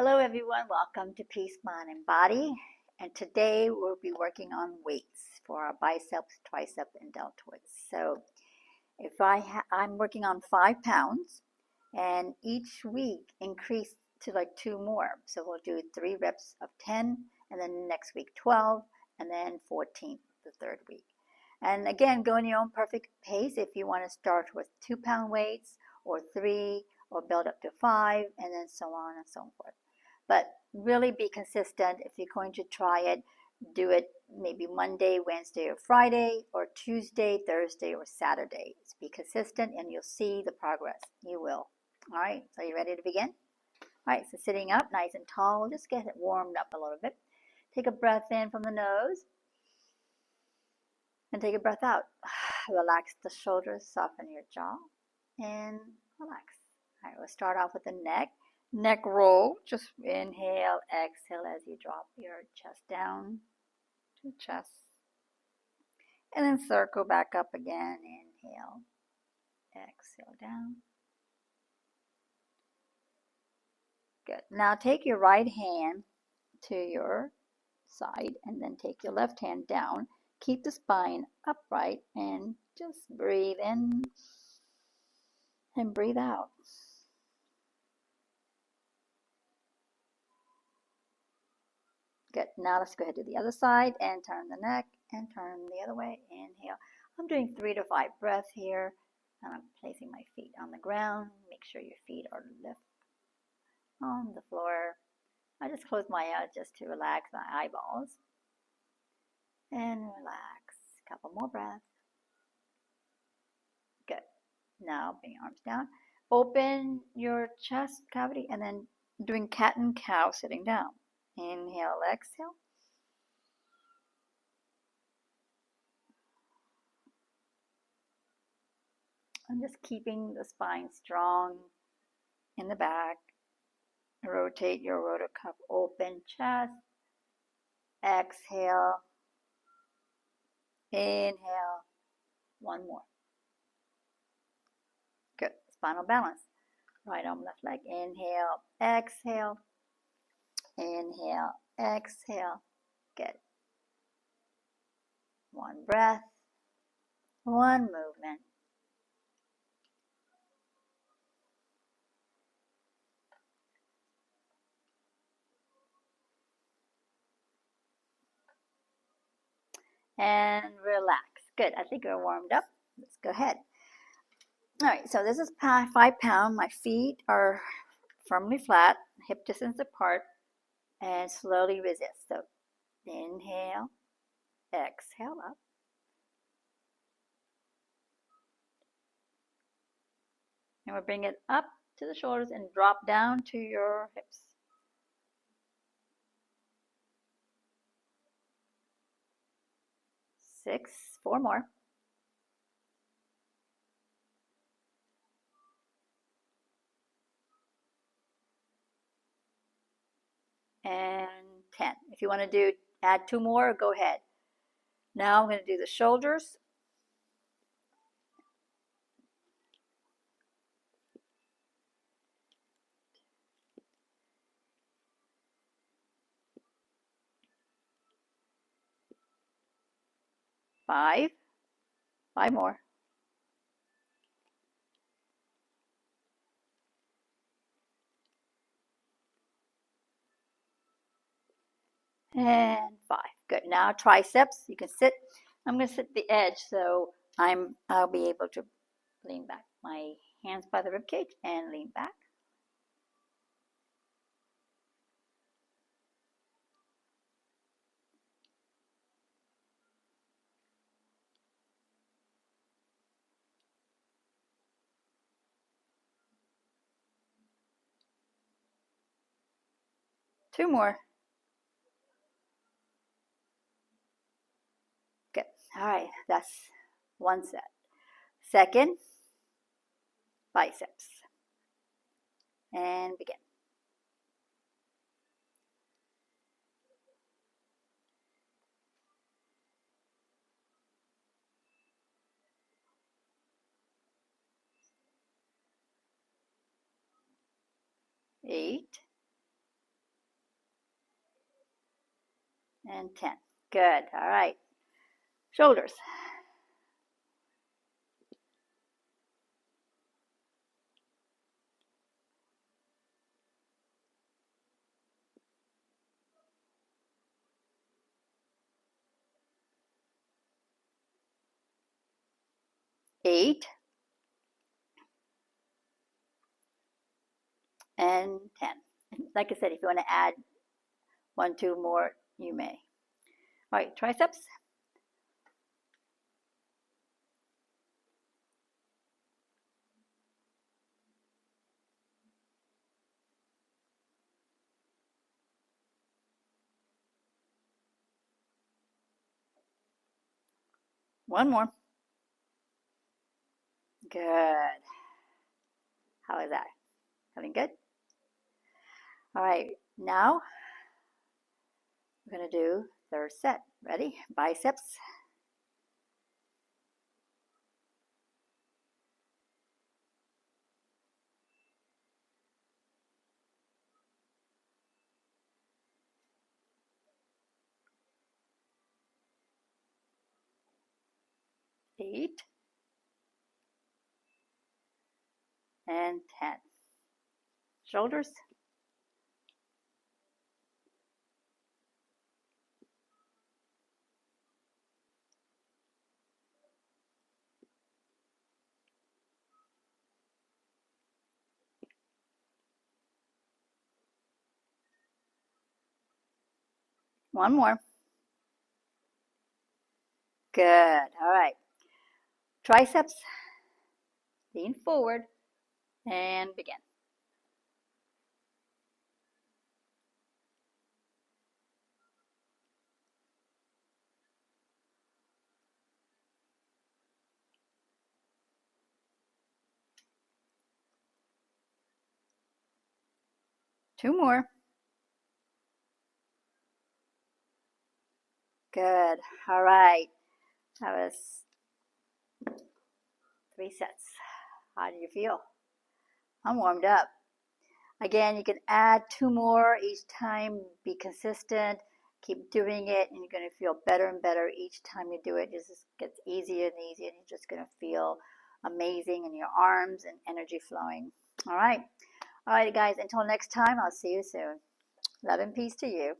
Hello everyone, welcome to Peace, Mind and Body. And today we'll be working on weights for our biceps, triceps, and deltoids. So if I'm working on 5 pounds, and each week increase to like 2 more. So we'll do 3 reps of 10, and then next week 12, and then 14 the third week. And again, go in your own perfect pace if you want to start with 2-pound weights or 3 or build up to 5 and then so on and so forth. But really be consistent. If you're going to try it, do it maybe Monday, Wednesday, or Friday, or Tuesday, Thursday, or Saturday. Just be consistent and you'll see the progress. You will. All right, so you ready to begin? All right, so sitting up nice and tall, we'll just get it warmed up a little bit. Take a breath in from the nose and take a breath out. Relax the shoulders, soften your jaw, and relax. All right, we'll start off with the neck. Neck roll, just inhale, exhale as you drop your chest down to chest. And then circle back up again, inhale, exhale down. Good. Now take your right hand to your side and then take your left hand down. Keep the spine upright and just breathe in and breathe out. Good. Now let's go ahead to the other side and turn the neck and turn the other way. Inhale. I'm doing 3 to 5 breaths here. And I'm placing my feet on the ground. Make sure your feet are lifted on the floor. I just close my eyes just to relax my eyeballs. And relax. A couple more breaths. Good. Now bring your arms down. Open your chest cavity and then doing cat and cow sitting down. Inhale, exhale. I'm just keeping the spine strong in the back. Rotate your rotor cuff, open chest. Exhale. Inhale. One more. Good. Spinal balance. Right arm, left leg. Inhale, exhale. Inhale, exhale. Good. One breath. One movement. And relax. Good. I think we're warmed up. Let's go ahead. All right. So this is 5 pounds. My feet are firmly flat, hip distance apart, and slowly resist. So inhale, exhale up. And we'll bring it up to the shoulders and drop down to your hips. 6, 4 more. And 10. If you want to add 2 more, go ahead. Now I'm going to do the shoulders. Five more. And 5. Good. Now triceps. You can sit. I'm going to sit the edge so I'll be able to lean back. My hands by the rib cage and lean back. Two more. Good. All right. That's one set. Second, biceps. And begin. Eight, and 10. Good. All right. Shoulders. 8 and 10. Like I said, if you want to add 1, 2 more, you may. All right, triceps. 1 more. Good. How is that? Feeling good? All right, now we're going to do third set. Ready? Biceps. 8 and 10. Shoulders. 1 more. Good. All right. Triceps. Lean forward and begin. 2 more. Good. All right. That was 3 sets. How do you feel? I'm warmed up. Again, you can add 2 more each time. Be consistent. Keep doing it, and you're going to feel better and better each time you do it. It just gets easier and easier, and you're just going to feel amazing in your arms and energy flowing. All right. All right, guys. Until next time, I'll see you soon. Love and peace to you.